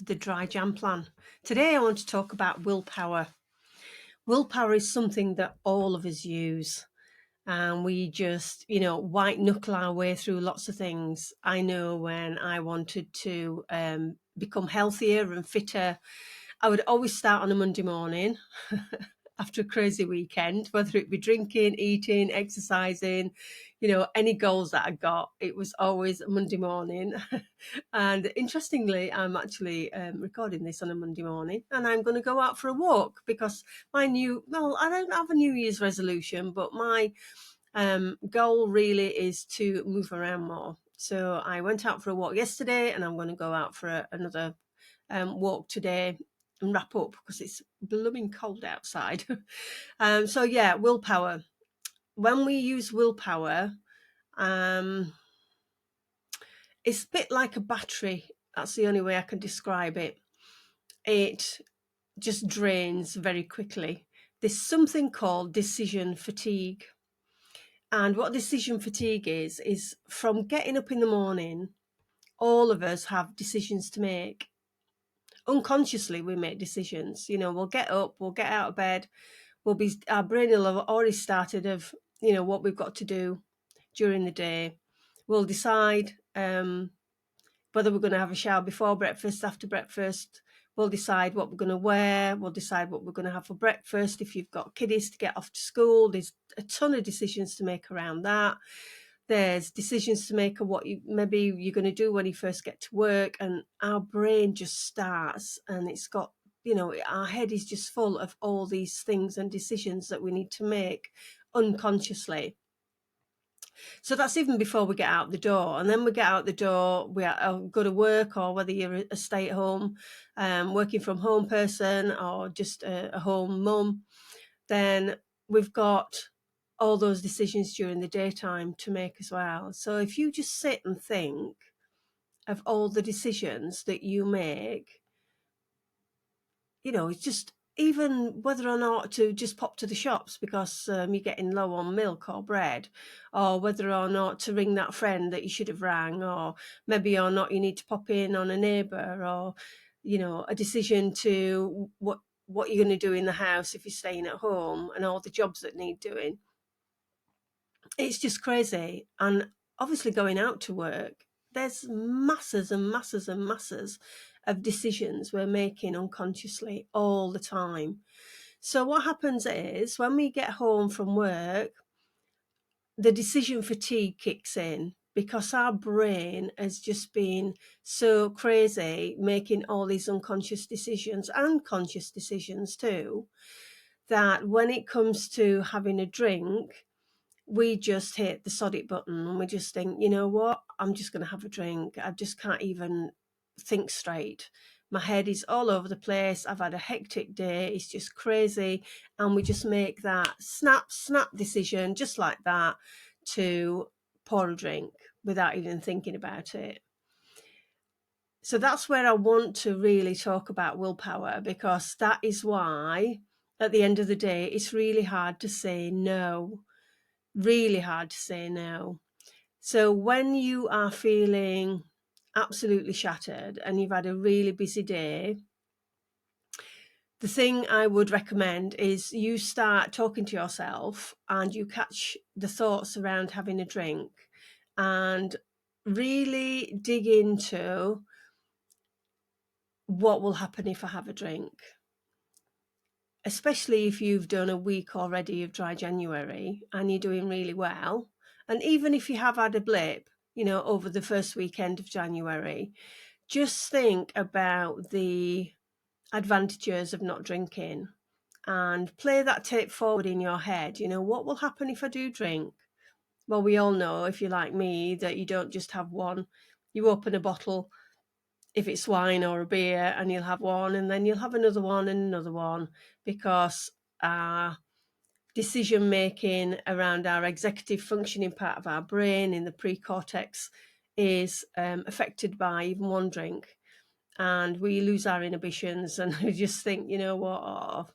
the dry Jan plan. Today I want to talk about willpower. Willpower is something that all of us use, and we just, white knuckle our way through lots of things. I know when I wanted to become healthier and fitter, I would always start on a Monday morning after a crazy weekend, whether it be drinking, eating, exercising, any goals that I got, it was always a Monday morning. And interestingly, I'm actually recording this on a Monday morning, and I'm going to go out for a walk because I don't have a New Year's resolution, but my goal really is to move around more. So I went out for a walk yesterday, and I'm going to go out for another walk today and wrap up because it's blooming cold outside. So yeah, willpower. When we use willpower, it's a bit like a battery. That's the only way I can describe it. It just drains very quickly. There's something called decision fatigue. And what decision fatigue is from getting up in the morning, all of us have decisions to make. Unconsciously, we make decisions. We'll get up, we'll get out of bed, our brain will have already started of, what we've got to do during the day. We'll decide whether we're going to have a shower before breakfast, after breakfast. We'll decide what we're going to wear. We'll decide what we're going to have for breakfast. If you've got kiddies to get off to school, there's a ton of decisions to make around that. There's decisions to make of what maybe you're going to do when you first get to work, and our brain just starts, and it's got, our head is just full of all these things and decisions that we need to make unconsciously. So that's even before we get out the door. And then we get out the door, we go to work, or whether you're a stay-at-home, working from home person, or just a home mum, then we've got all those decisions during the daytime to make as well. So if you just sit and think of all the decisions that you make, it's just, even whether or not to just pop to the shops because you're getting low on milk or bread, or whether or not to ring that friend that you should have rang, or maybe or not you need to pop in on a neighbour, or, a decision to what you're going to do in the house if you're staying at home, and all the jobs that need doing. It's just crazy. And obviously going out to work, there's masses and masses and masses of decisions we're making unconsciously all the time. So what happens is when we get home from work, the decision fatigue kicks in because our brain has just been so crazy making all these unconscious decisions and conscious decisions too, that when it comes to having a drink, we just hit the sod it button and we just think, you know what, I'm just going to have a drink. I just can't even think straight. My head is all over the place. I've had a hectic day. It's just crazy. And we just make that snap decision just like that to pour a drink without even thinking about it. So that's where I want to really talk about willpower, because that is why at the end of the day, it's really hard to say no. Really hard to say no. So when you are feeling absolutely shattered and you've had a really busy day, the thing I would recommend is you start talking to yourself and you catch the thoughts around having a drink and really dig into what will happen if I have a drink. Especially if you've done a week already of dry January and you're doing really well. And even if you have had a blip, over the first weekend of January, just think about the advantages of not drinking and play that tape forward in your head. What will happen if I do drink? Well, we all know, if you're like me, that you don't just have one. You open a bottle, if it's wine or a beer, and you'll have one and then you'll have another one and another one, because our decision making around our executive functioning part of our brain in the pre-cortex is affected by even one drink, and we lose our inhibitions and we just think, you know what,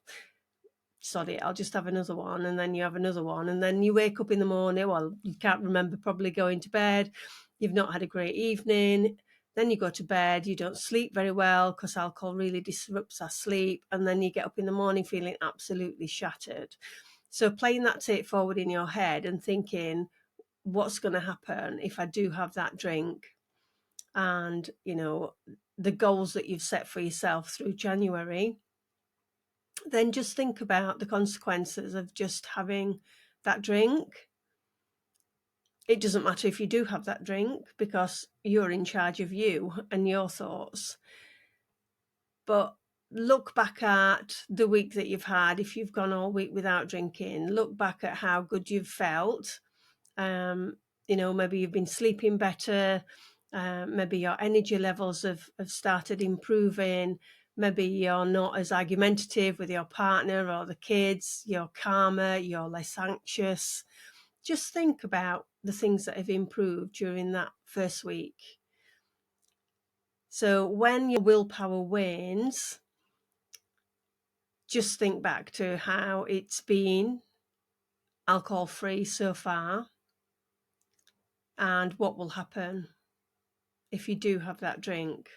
sod it, I'll just have another one. And then you have another one, and then you wake up in the morning, well, you can't remember probably going to bed, you've not had a great evening, Then you go to bed, you don't sleep very well because alcohol really disrupts our sleep, and then you get up in the morning feeling absolutely shattered. So playing that tape forward in your head and thinking, what's going to happen if I do have that drink? And, you know, the goals that you've set for yourself through January, then just think about the consequences of just having that drink. It doesn't matter if you do have that drink because you're in charge of you and your thoughts. But look back at the week that you've had. If you've gone all week without drinking, look back at how good you've felt. You know, maybe you've been sleeping better. Maybe your energy levels have started improving. Maybe you're not as argumentative with your partner or the kids. You're calmer, you're less anxious. Just think about the things that have improved during that first week. So when your willpower wanes, just think back to how it's been alcohol-free so far and what will happen if you do have that drink.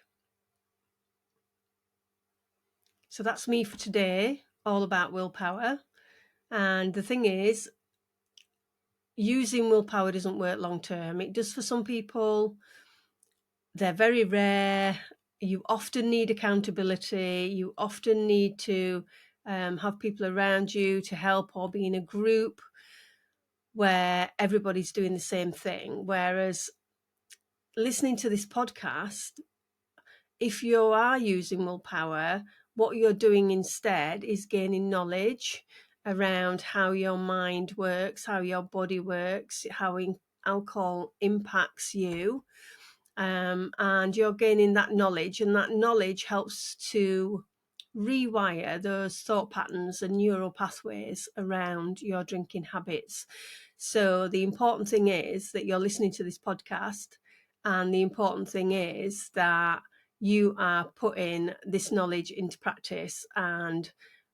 So that's me for today, all about willpower. And the thing is, using willpower doesn't work long term. It does for some people. They're very rare. You often need accountability. You often need to have people around you to help, or be in a group where everybody's doing the same thing. Whereas listening to this podcast, if you are using willpower, what you're doing instead is gaining knowledge around how your mind works, how your body works, how alcohol impacts you. And you're gaining that knowledge, and that knowledge helps to rewire those thought patterns and neural pathways around your drinking habits. So the important thing is that you're listening to this podcast, and the important thing is that you are putting this knowledge into practice and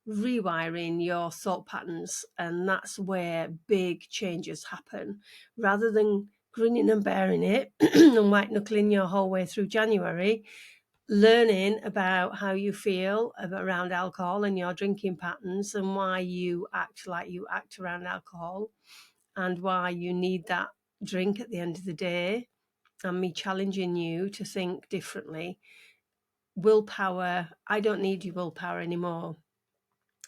rewiring your thought patterns, and that's where big changes happen. Rather than grinning and bearing it and white knuckling your whole way through January, learning about how you feel around alcohol and your drinking patterns, and why you act like you act around alcohol, and why you need that drink at the end of the day, and me challenging you to think differently. Willpower, I don't need your willpower anymore,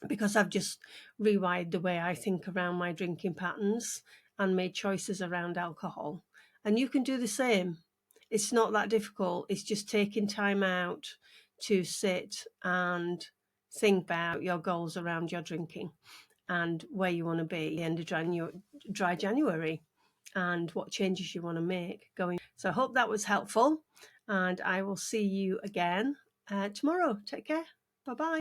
because I've just rewired the way I think around my drinking patterns and made choices around alcohol. And you can do the same. It's not that difficult. It's just taking time out to sit and think about your goals around your drinking and where you want to be at the end of dry January, and what changes you want to make going. So I hope that was helpful, and I will see you again tomorrow. Take care. Bye-bye.